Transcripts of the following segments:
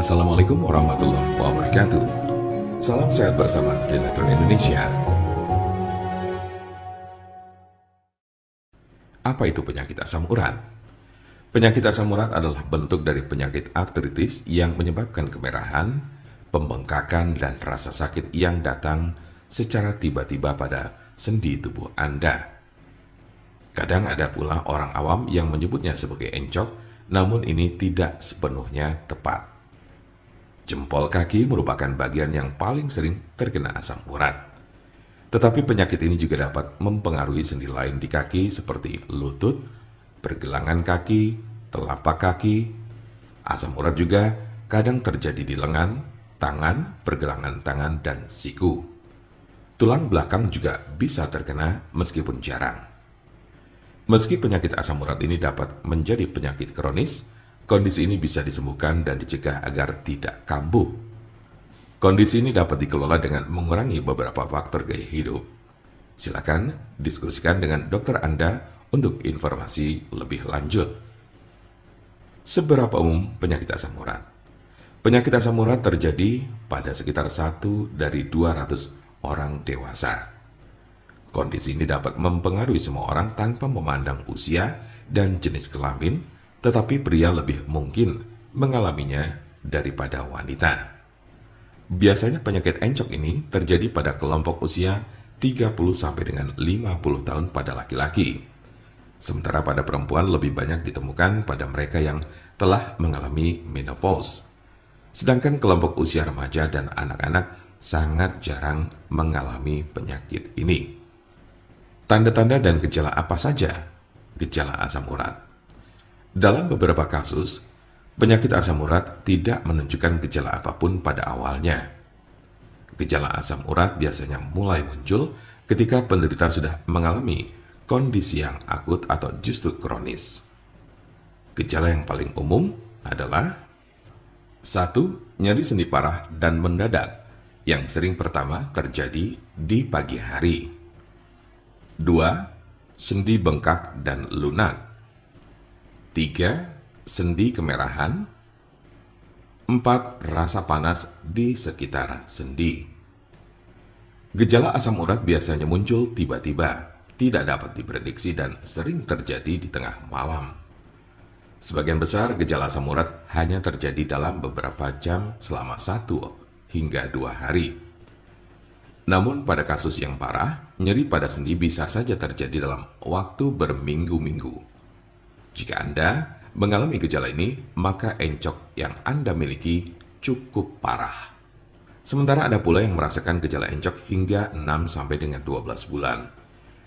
Assalamualaikum warahmatullahi wabarakatuh. Salam sehat bersama Genetron Indonesia. Apa itu penyakit asam urat? Penyakit asam urat adalah bentuk dari penyakit artritis yang menyebabkan kemerahan, pembengkakan, dan rasa sakit yang datang secara tiba-tiba pada sendi tubuh Anda. Kadang ada pula orang awam yang menyebutnya sebagai encok, namun ini tidak sepenuhnya tepat. Jempol kaki merupakan bagian yang paling sering terkena asam urat. Tetapi penyakit ini juga dapat mempengaruhi sendi lain di kaki seperti lutut, pergelangan kaki, telapak kaki. Asam urat juga kadang terjadi di lengan, tangan, pergelangan tangan, dan siku. Tulang belakang juga bisa terkena meskipun jarang. Meski penyakit asam urat ini dapat menjadi penyakit kronis, kondisi ini bisa disembuhkan dan dicegah agar tidak kambuh. Kondisi ini dapat dikelola dengan mengurangi beberapa faktor gaya hidup. Silakan diskusikan dengan dokter Anda untuk informasi lebih lanjut. Seberapa umum penyakit asam urat? Penyakit asam urat terjadi pada sekitar 1 dari 200 orang dewasa. Kondisi ini dapat mempengaruhi semua orang tanpa memandang usia dan jenis kelamin, tetapi pria lebih mungkin mengalaminya daripada wanita. Biasanya penyakit encok ini terjadi pada kelompok usia 30 sampai dengan 50 tahun pada laki-laki. Sementara pada perempuan lebih banyak ditemukan pada mereka yang telah mengalami menopause. Sedangkan kelompok usia remaja dan anak-anak sangat jarang mengalami penyakit ini. Tanda-tanda dan gejala apa saja gejala asam urat? Dalam beberapa kasus, penyakit asam urat tidak menunjukkan gejala apapun pada awalnya. Gejala asam urat biasanya mulai muncul ketika penderita sudah mengalami kondisi yang akut atau justru kronis. Gejala yang paling umum adalah 1. Nyeri sendi parah dan mendadak, yang sering pertama terjadi di pagi hari. 2. Sendi bengkak dan lunak. 3. Sendi kemerahan. 4. Rasa panas di sekitar sendi. Gejala asam urat biasanya muncul tiba-tiba, tidak dapat diprediksi dan sering terjadi di tengah malam. Sebagian besar gejala asam urat hanya terjadi dalam beberapa jam selama 1 hingga 2 hari. Namun pada kasus yang parah, nyeri pada sendi bisa saja terjadi dalam waktu berminggu-minggu. Jika Anda mengalami gejala ini, maka encok yang Anda miliki cukup parah. Sementara ada pula yang merasakan gejala encok hingga 6 sampai dengan 12 bulan,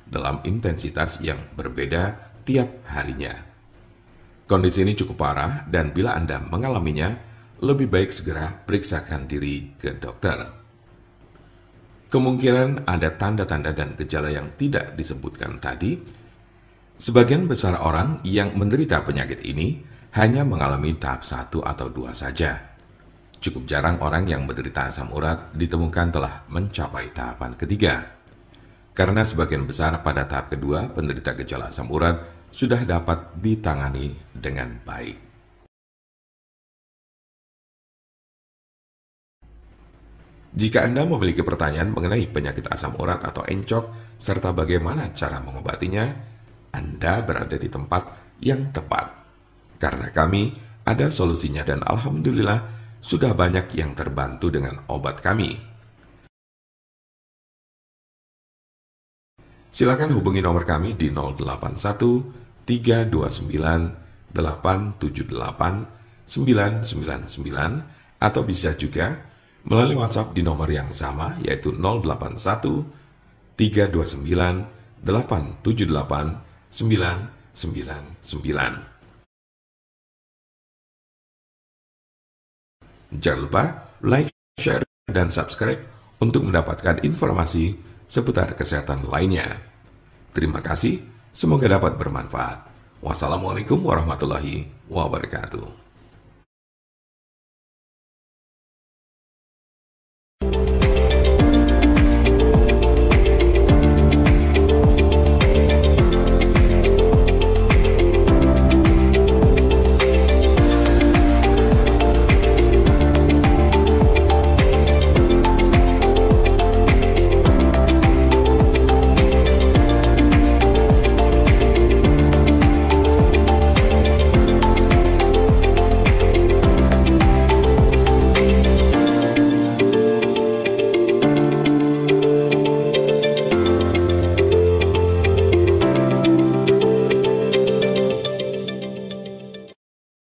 dalam intensitas yang berbeda tiap harinya. Kondisi ini cukup parah dan bila Anda mengalaminya, lebih baik segera periksakan diri ke dokter. Kemungkinan ada tanda-tanda dan gejala yang tidak disebutkan tadi. Sebagian besar orang yang menderita penyakit ini hanya mengalami tahap 1 atau 2 saja. Cukup jarang orang yang menderita asam urat ditemukan telah mencapai tahapan ketiga. Karena sebagian besar pada tahap kedua penderita gejala asam urat sudah dapat ditangani dengan baik. Jika Anda memiliki pertanyaan mengenai penyakit asam urat atau encok, serta bagaimana cara mengobatinya, Anda berada di tempat yang tepat. Karena kami ada solusinya dan alhamdulillah sudah banyak yang terbantu dengan obat kami. Silakan hubungi nomor kami di 081 329 878 999 atau bisa juga melalui WhatsApp di nomor yang sama, yaitu 081 329 878 999. Jangan lupa like, share, dan subscribe untuk mendapatkan informasi seputar kesehatan lainnya. Terima kasih, semoga dapat bermanfaat. Wassalamualaikum warahmatullahi wabarakatuh.